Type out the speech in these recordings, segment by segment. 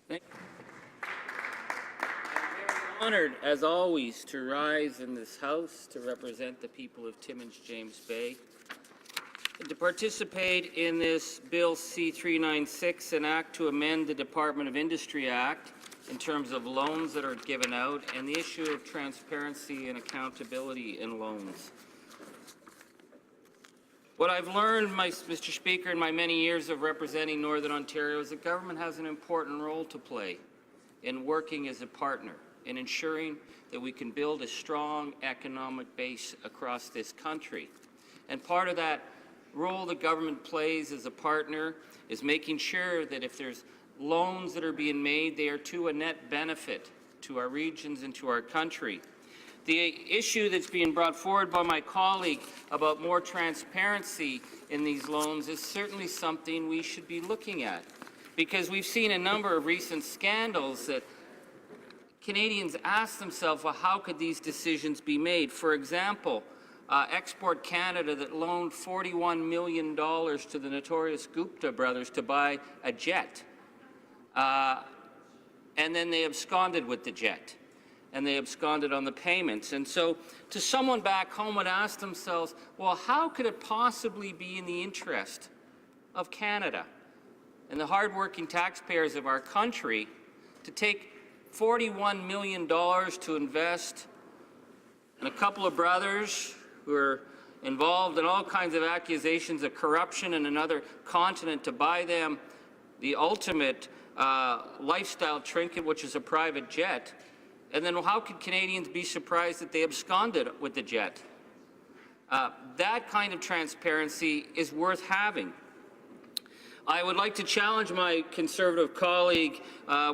Thank you. I'm very honored, as always, to rise in this House to represent the people of Timmins James Bay and to participate in this Bill C-396, an act to amend the Department of Industry Act in terms of loans that are given out and the issue of transparency and accountability in loans. What I've learned, Mr. Speaker, in my many years of representing Northern Ontario is that government has an important role to play in working as a partner in ensuring that we can build a strong economic base across this country. And part of that role the government plays as a partner is making sure that if there's loans that are being made, they are to a net benefit to our regions and to our country. The issue that's being brought forward by my colleague about more transparency in these loans is certainly something we should be looking at, because we've seen a number of recent scandals that Canadians ask themselves, well, how could these decisions be made? For example, Export Canada that loaned $41 million to the notorious Gupta brothers to buy a jet, and then they absconded with the jet. And they absconded on the payments. And so to someone back home would ask themselves, well, how could it possibly be in the interest of Canada and the hardworking taxpayers of our country to take $41 million to invest in a couple of brothers who are involved in all kinds of accusations of corruption in another continent, to buy them the ultimate lifestyle trinket, which is a private jet? And then how could Canadians be surprised that they absconded with the jet? That kind of transparency is worth having. I would like to challenge my Conservative colleague. I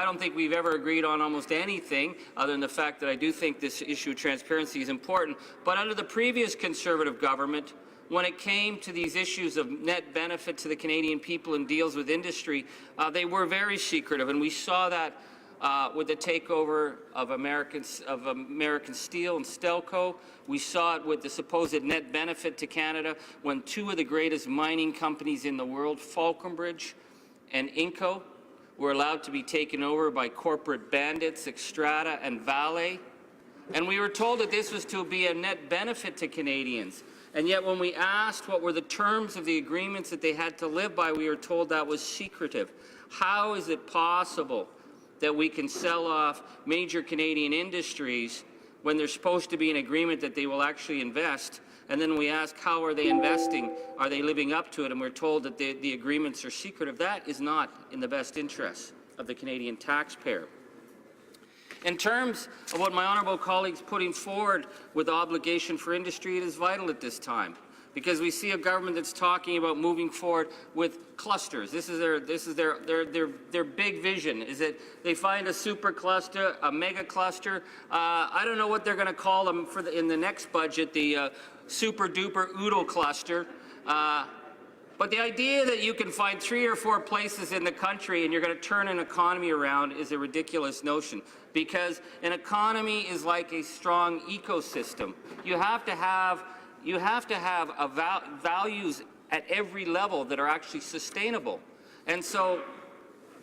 don't think we've ever agreed on almost anything, other than the fact that I do think this issue of transparency is important. But under the previous Conservative government, when it came to these issues of net benefit to the Canadian people and deals with industry, they were very secretive, and we saw that with the takeover of American Steel and Stelco. We saw it with the supposed net benefit to Canada when two of the greatest mining companies in the world, Falconbridge and Inco, were allowed to be taken over by corporate bandits, Xstrata and Vale. And we were told that this was to be a net benefit to Canadians. And yet when we asked what were the terms of the agreements that they had to live by, we were told that was secretive. How is it possible that we can sell off major Canadian industries when there's supposed to be an agreement that they will actually invest? And then we ask, how are they investing? Are they living up to it? And we're told that the agreements are secretive. That is not in the best interest of the Canadian taxpayer. In terms of what my honourable colleague's putting forward with obligation for industry, it is vital at this time, because we see a government that's talking about moving forward with clusters. This is their big vision, is that they find a super cluster, a mega cluster. I don't know what they're going to call them in the next budget, the super duper oodle cluster. But the idea that you can find 3 or 4 places in the country and you're going to turn an economy around is a ridiculous notion, because an economy is like a strong ecosystem. You have to have values at every level that are actually sustainable. And so,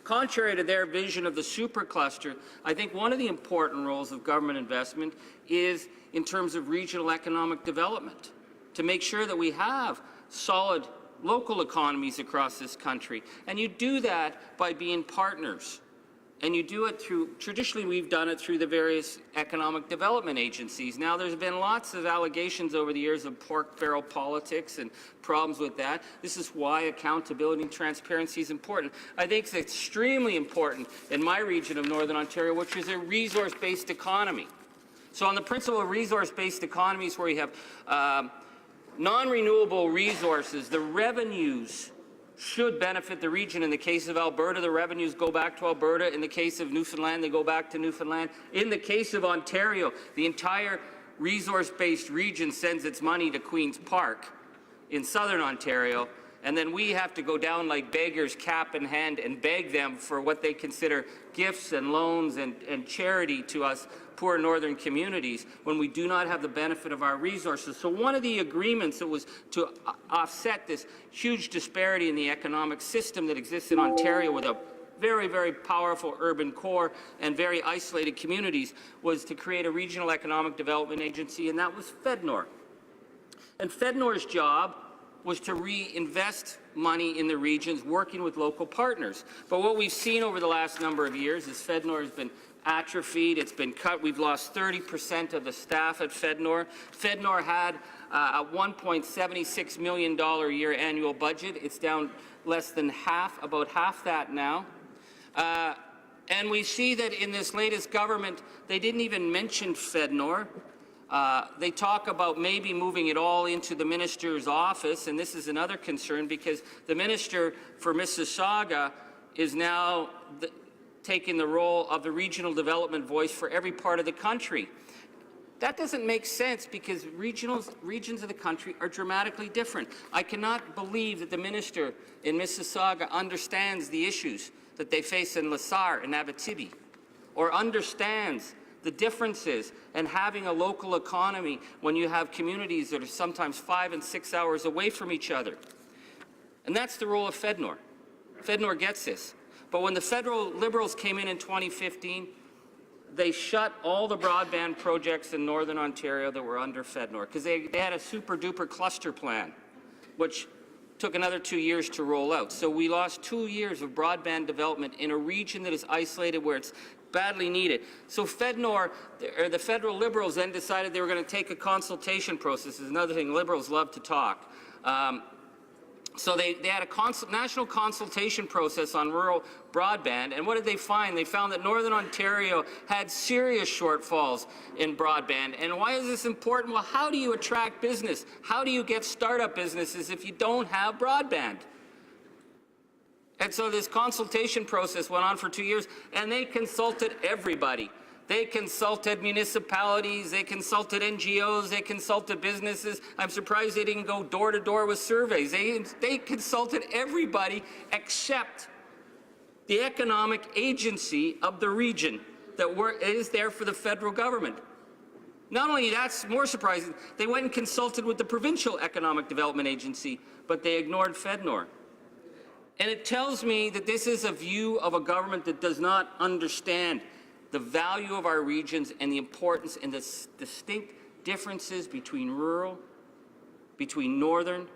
contrary to their vision of the supercluster, I think one of the important roles of government investment is in terms of regional economic development, to make sure that we have solid local economies across this country. And you do that by being partners. And you do it through, traditionally we've done it through the various economic development agencies. Now there's been lots of allegations over the years of pork barrel politics and problems with that. This is why accountability and transparency is important. I think it's extremely important in my region of Northern Ontario, which is a resource-based economy. So on the principle of resource-based economies, where you have non-renewable resources, the revenues should benefit the region. In the case of Alberta, the revenues go back to Alberta. In the case of Newfoundland, they go back to Newfoundland. In the case of Ontario, the entire resource-based region sends its money to Queen's Park in southern Ontario, and then we have to go down like beggars, cap in hand, and beg them for what they consider gifts and loans and charity to us poor northern communities when we do not have the benefit of our resources. So one of the agreements that was to offset this huge disparity in the economic system that exists in Ontario with a very, very powerful urban core and very isolated communities, was to create a regional economic development agency, and that was FedNor. And FedNor's job was to reinvest money in the regions, working with local partners. But what we've seen over the last number of years is FedNor has been atrophied, it's been cut. We've lost 30% of the staff at FedNor. FedNor had a $1.76 million a year annual budget. It's down less than half, about half that now. And we see that in this latest government, they didn't even mention FedNor. They talk about maybe moving it all into the minister's office, and this is another concern because the minister for Mississauga is now taking the role of the regional development voice for every part of the country. That doesn't make sense because regions of the country are dramatically different. I cannot believe that the minister in Mississauga understands the issues that they face in Lassar and Abitibi, or understands the differences and having a local economy when you have communities that are sometimes 5 and 6 hours away from each other. And that's the role of FedNor. FedNor gets this. But when the federal Liberals came in 2015, they shut all the broadband projects in Northern Ontario that were under FedNor because they had a super-duper cluster plan, which took another 2 years to roll out. So we lost 2 years of broadband development in a region that is isolated where it's badly needed. So FedNor, or the federal Liberals, then decided they were going to take a consultation process. This is another thing, Liberals love to talk. So they had a national consultation process on rural broadband, and what did they find? They found that Northern Ontario had serious shortfalls in broadband. And why is this important? Well, how do you attract business? How do you get startup businesses if you don't have broadband? And so this consultation process went on for 2 years, and they consulted everybody. They consulted municipalities, they consulted NGOs, they consulted businesses. I'm surprised they didn't go door to door with surveys. They consulted everybody except the economic agency of the region that is there for the federal government. Not only that's more surprising, they went and consulted with the provincial economic development agency, but they ignored FedNor. And it tells me that this is a view of a government that does not understand the value of our regions and the importance and the distinct differences between rural, between northern,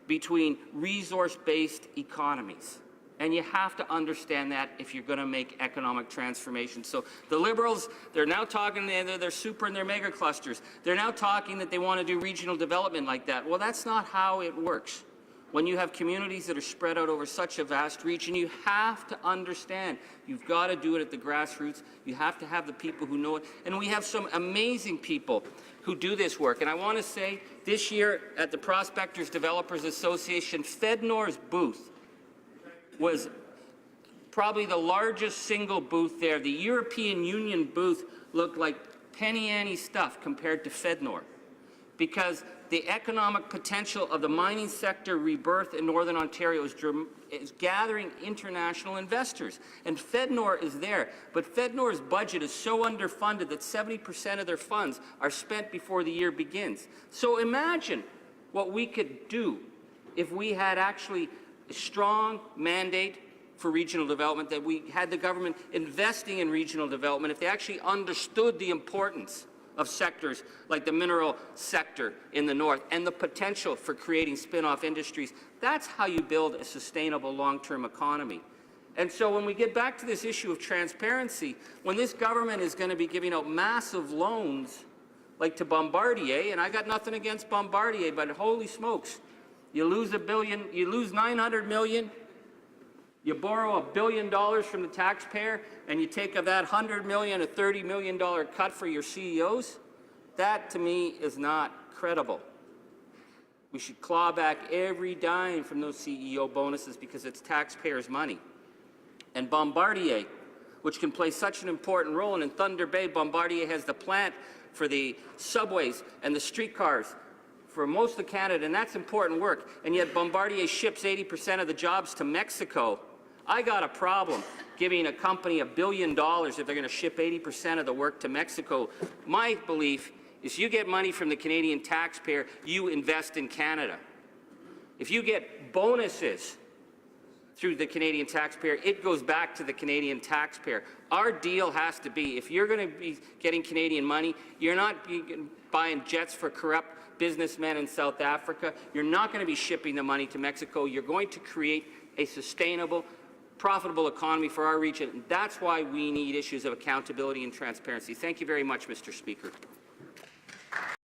between resource-based economies. And you have to understand that if you're going to make economic transformation. So the Liberals, they're now talking, they're super and their mega clusters. They're now talking that they want to do regional development like that. Well, that's not how it works. When you have communities that are spread out over such a vast region, you have to understand. You've got to do it at the grassroots. You have to have the people who know it. And we have some amazing people who do this work. And I want to say, this year at the Prospectors Developers Association, FedNor's booth was probably the largest single booth there. The European Union booth looked like penny ante stuff compared to FedNor, because the economic potential of the mining sector rebirth in Northern Ontario is gathering international investors. And FedNor is there. But FedNor's budget is so underfunded that 70% of their funds are spent before the year begins. So imagine what we could do if we had actually a strong mandate for regional development, that we had the government investing in regional development, if they actually understood the importance of sectors like the mineral sector in the north and the potential for creating spin-off industries. That's how you build a sustainable long-term economy. And so when we get back to this issue of transparency, when this government is going to be giving out massive loans like to Bombardier, and I got nothing against Bombardier, but holy smokes, you lose $1 billion, you lose $900 million, you borrow $1 billion from the taxpayer, and you take of that $100 million, a $30 million cut for your CEOs. That, to me, is not credible. We should claw back every dime from those CEO bonuses because it's taxpayers' money. And Bombardier, which can play such an important role, and in Thunder Bay, Bombardier has the plant for the subways and the streetcars for most of Canada, and that's important work. And yet Bombardier ships 80% of the jobs to Mexico. I got a problem giving a company $1 billion if they're going to ship 80% of the work to Mexico. My belief is you get money from the Canadian taxpayer, you invest in Canada. If you get bonuses through the Canadian taxpayer, it goes back to the Canadian taxpayer. Our deal has to be, if you're going to be getting Canadian money, you're not buying jets for corrupt businessmen in South Africa. You're not going to be shipping the money to Mexico. You're going to create a sustainable, profitable economy for our region. And that's why we need issues of accountability and transparency. Thank you very much, Mr. Speaker.